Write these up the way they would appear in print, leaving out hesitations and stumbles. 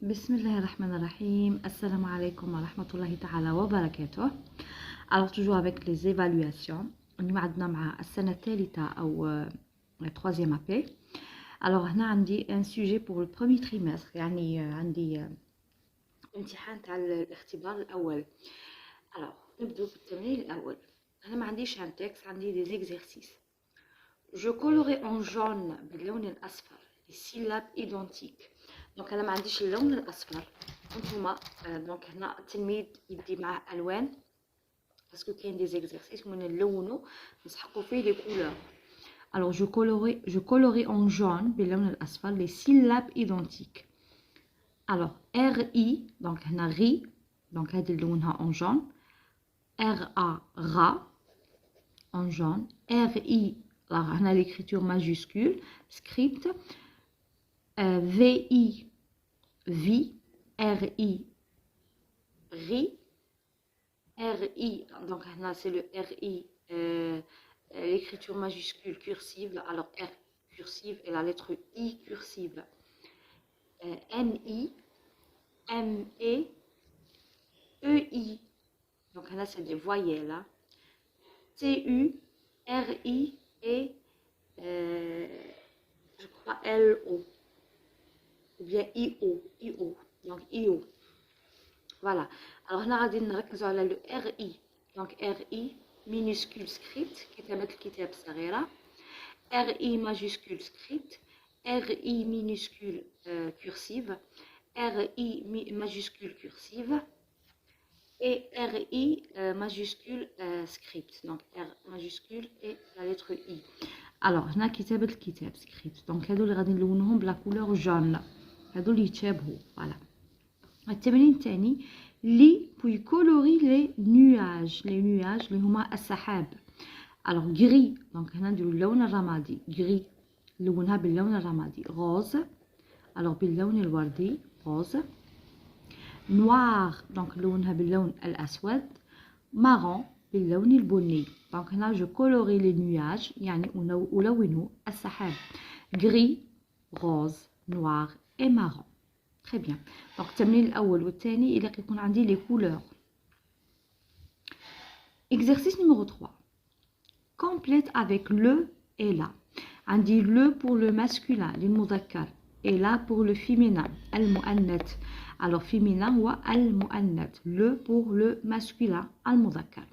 بسم الله الرحمن الرحيم. السلام عليكم ورحمة الله تعالى وبركاته. Alors toujours avec les évaluations. اليوم عندنا مع السنة الثالثة أو troisième AP. Alors هنا عندي un sujet pour le premier trimestre، يعني عندي امتحان تاع الاختبار الأول. Alors نبدأ بالتمرين الأول. هنا ما عنديش un texte، عندي des exercices. Je colorerai en jaune باللون الأصفر les syllabes identiques. دونك انا ما عنديش اللون الاصفر، وانتوما دونك هنا التلميذ يدي معاه الوان باسكو كاين دي زيكزارسيس من نلونو نسحقوا فيه لي كولور. alors je colorerai en jaune باللون الاصفر les syllabes identiques. alors RI دونك هنا ري، دونك هذه لونها en jaune. RA را en jaune. RI هنا l'écriture majuscule script. VI vie, RI ri, RI donc là c'est le RI, l'écriture majuscule cursive, alors R cursive et la lettre I cursive. NI, ME, EI, donc là c'est des voyelles. TU, RI et je crois LO. ou bien IO, donc IO. Voilà. Alors, on a le RI. Donc, RI minuscule script, qui est le kitab sarira. RI majuscule script. RI minuscule cursive. RI majuscule cursive. Et RI majuscule script. Donc, R majuscule et la lettre I. Alors, on a le kitab script. Donc, هادو اللي غادي نلونهم بلا كولور جون. هادو اللي يتشابهوا. فوالا. التمرين الثاني لي بوي كولوري لي نواج. لي نواج اللي هما السحاب. الوغ غري، دونك هنا نديرو اللون الرمادي. غري نلونها باللون الرمادي. غوز الوغ باللون الوردي. غوز. نوار دونك نلونها باللون الاسود. مارون باللون البني. دونك هنا جو كولوري لي نواج، يعني ألون السحاب. غري، غوز، نوار et marron. Très bien. Donc, التمرين الأول والثاني إلا كيكون عندي les couleurs. Exercice numéro 3. Complète avec le et la. عندي le pour le masculin للمذكر et la pour le féminin المؤنث. Alors féminin هو المؤنث. Le pour le masculin المذكر.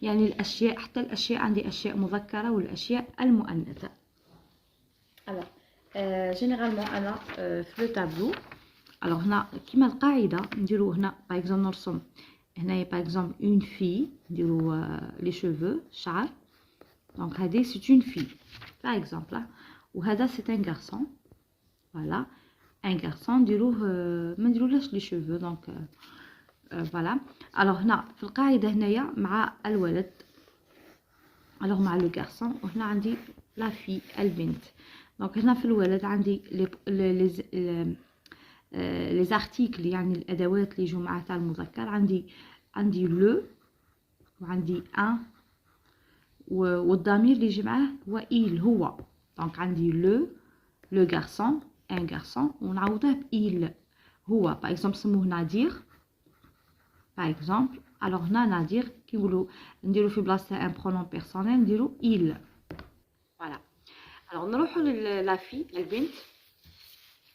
يعني الأشياء، حتى الأشياء عندي أشياء مذكرة والأشياء المؤنثة. Alors généralement انا في لو تابلو. alors هنا كيما القاعده نديرو هنا باغ اكزومبل نرسم هنايا باغ اكزومبل اون في، نديرو لي شوفو الشعر. دونك هذه سي اون في باغ اكزومبل، وهذا سي ان غارسون. فوالا ان غارسون نديروه ما نديرولاش لي شوفو. دونك فوالا. alors هنا في القاعده هنايا مع الولد، alors مع لو غارسون، وهنا عندي لا في البنت. دونك هنا في الولد عندي لي زارتيكل، يعني الادوات اللي يجوا مع تاع المذكر. عندي لو وعندي ان، والضمير اللي يجي معاه هو il هو. دونك عندي لو غارسون ان غارسون، ونعوضه بإيل هو. باغ اكزومبل سموه نادير باغ اكزومبل. الوغ هنا نادير كي نقولوا نديرو في بلاصه ان برونون بيرسونيل نديرو il. فوالا. alors نروحوا لا في البنت.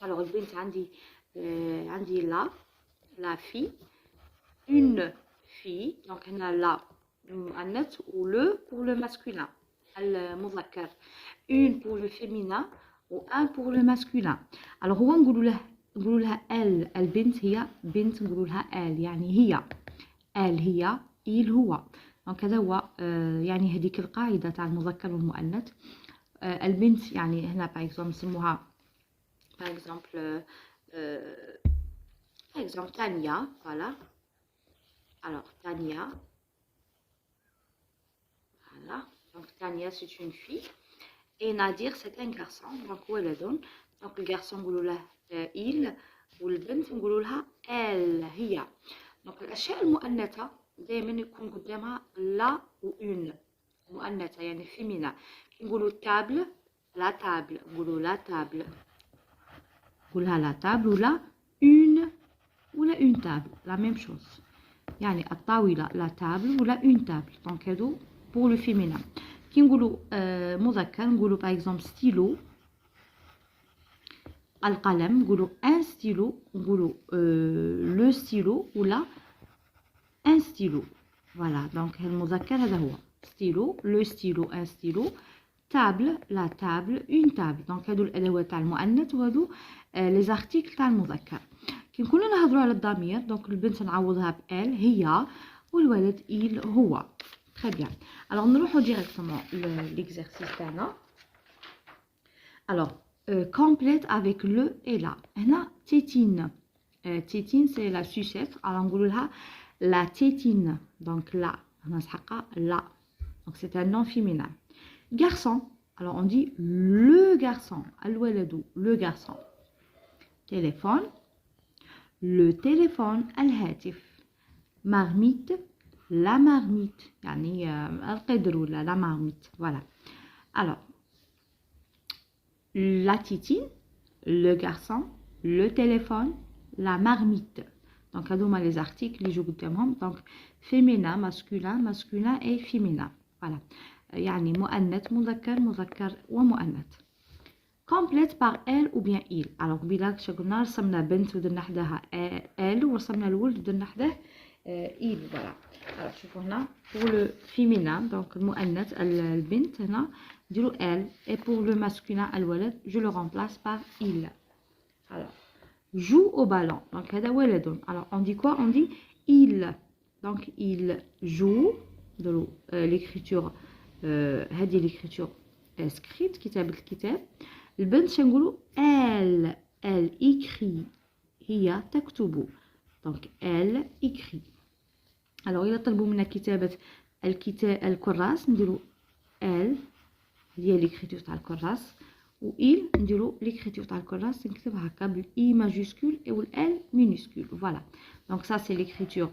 alors البنت عندي لا في une fille. donc هنا لا المؤنث و le pour le masculin المذكر، une pour le féminin و un pour le masculin. alors هو نقولوا لها elle البنت هي بنت، نقولوا لها elle يعني هي. elle هي، il هو. دونك هذا هو يعني هذيك القاعده تاع المذكر والمؤنث. البنت يعني هنا باغ اكزومبل نسموها باغ اكزومبل تانيا. فوالا. alors تانيا. voilà. donc تانيا c'est une fille et Nadir c'est un garçon. donc ولد. donc الgarçon نقولوا له il، والبنت نقولوا لها elle هي. donc الاشياء المؤنثه دائما يكون قدامها لا و une مؤنثه يعني فيمينا. نقولوا تابل لا تابل، نقولوا لا تابل، نقولها لا تابل ولا اون ou la une table, la même chose. يعني الطاولة la table ou la une table. Donc هادو pour le féminin. كي نقولوا مذكر نقولوا par exemple stylo القلم نقولوا un stylo نقولوا le stylo ولا un stylo. Voilà donc المذكر هذا هو stylo le stylo un stylo table la table une table. donc هادو الادوات تاع المؤنث وهادو لي زارتيكل تاع المذكر. كي نكونوا نهضروا على الضمير دونك البنت نعوضها ب ال هي والولد il هو. très bien. alors نروحوا directement l'exercice تاعنا. alors complète avec le et la. هنا tétine tétine c'est la sucette. alors نقولوا لها la tétine donc la هنا نسحقها la donc c'est un nom féminin. garçon alors on dit le garçon الولد le garçon. téléphone le téléphone الهاتف. marmite la marmite يعني القدر ولا la marmite. voilà. alors la tétine le garçon le téléphone la marmite. donc هذوما les articles اللي يجوا قدامهم. donc féminin masculin masculin et féminin. voilà. يعني مؤنث مذكر مذكر ومؤنث. complète par elle ou bien il. alors قبيله قلنا رسمنا بنت ودرنا حداها elle ورسمنا الولد ودرنا حداه il. voilà. alors شوفوا هنا pour le féminin donc المؤنث البنت هنا نديرو elle et pour le masculin الولد je le remplace par il. alors joue au ballon donc هذا ولد. alors on dit quoi on dit il. donc il joue نديرو l'écriture هذه l'écriture script كتابة الكتاب. البنت شنقولوا elle écrit هي تكتب donc elle écrit. alors إلا طلبوا منا كتابة الكراس نديرو elle هي l'écriture تاع الكراس و il نديرو l'écriture تاع الكراس نكتبها هكا بال i majuscule et l minuscule. voilà. donc ça c'est l'écriture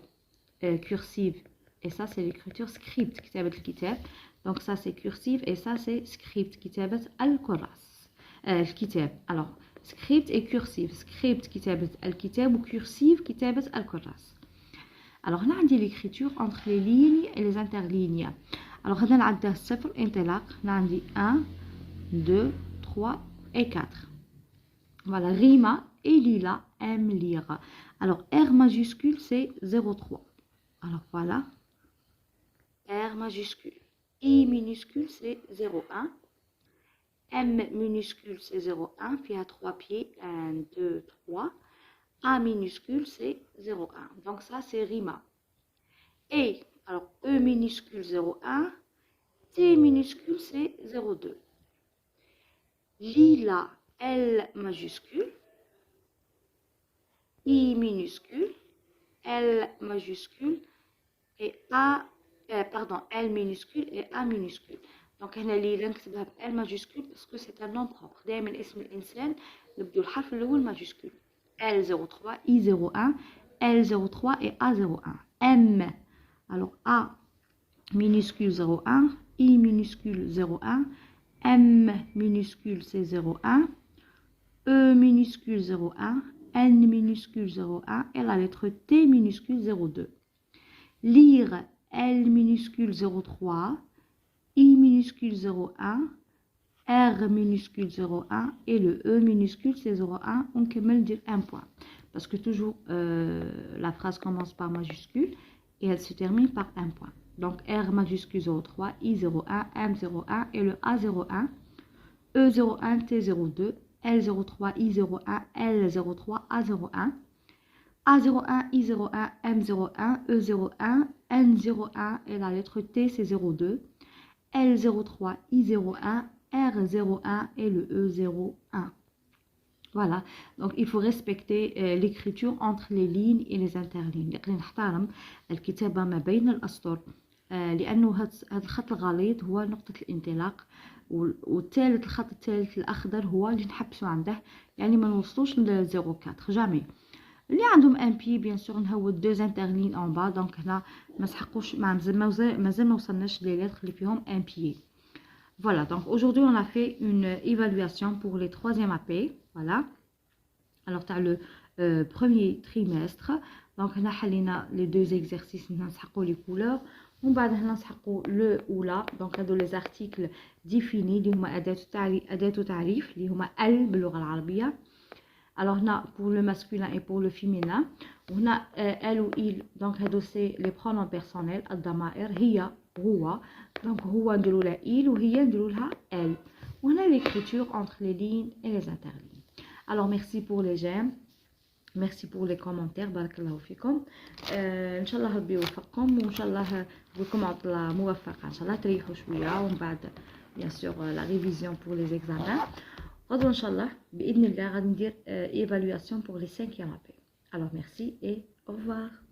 cursive et ça c'est l'écriture script كتابة الكتاب. donc ça c'est cursive et ça c'est script كتابة الكراس الكتاب. alors script et cursive. script كتابة الكتاب و cursive كتابة الكراس. alors هنا عندي l'écriture entre les lignes et les interlignes. alors هنا نعدها الصفر انطلاق. هنا عندي 1 2 3 et 4. voilà. Rima et Lila aiment lire. alors R majuscule c'est 0,3. alors voilà R majuscule. I minuscule c'est 0,1. M minuscule c'est 0,1 puis à 3 pieds 1 2 3. A minuscule c'est 0,1. donc ça c'est Rima. Et alors E minuscule 0,1. T minuscule c'est 0,2. Lila L majuscule. I minuscule. L majuscule. Et A L minuscule et A minuscule. donc هنا ليلى نكتبها ب L majuscule parce que c'est un nom propre. دائما اسم الانسان نبدو الحرف الاول majuscule. L03 I01 L03 et A01. M alors A minuscule 01 I minuscule 01 M minuscule c'est 01 E minuscule 01 N minuscule 01 et la lettre T minuscule 02. lire L minuscule 03 I minuscule 01 R minuscule 01 et le E minuscule c'est 01. on كمل dire un point parce que toujours la phrase commence par majuscule et elle se termine par un point. donc R majuscule 03 I01 M01 et le A01 E01 T02 L03 I01 L03 A01 A01 I01 M01 E01 N01 et la lettre T c'est 02 L03 I01 R01 et le E01. voilà. donc il faut respecter l'écriture entre les lignes et les interlignes. نحترم الكتابة ما بين الأسطر لأنه هذا الخط الغليظ هو نقطة الانطلاق والثالث الخط الثالث الأخضر هو اللي نحبسو عنده يعني ما نوصلوش ل 04 جامي. اللي عندهم ان بي بيان سور نهود دو انترلين اون با دونك هنا ما سحقوش مازال ما وصلناش لي ليتر اللي فيهم ان بي. Voilà, donc aujourd'hui on a fait une évaluation pour les troisième AP. Voilà. Alors tu as premier trimestre. Donc, on a les deux exercices, on a les couleurs. On va le ou la. Donc, on a les articles définis, qui sont أداة تعريف, qui sont ال باللغة العربية. Alors, on a pour le masculin et pour le féminin. On a elle ou il. Donc, c'est les pronoms personnels. الضمائر هي هو. Donc, هو نديرو لها il ou هي نديرو لها elle. On a l'écriture entre les lignes et les interlignes. Alors, merci pour les j'aime. Merci pour les commentaires. Barakallahu fikum. Inch'Allah ربي يوفقكم وإن شاء الله بكم عطلة موفقة. إن شاء الله تريحوا شوية ومن بعد bien sûr la révision pour les examens. غدوة إن شاء الله بإذن الله غادي ندير évaluation pour les 5e AP. Alors merci et au revoir.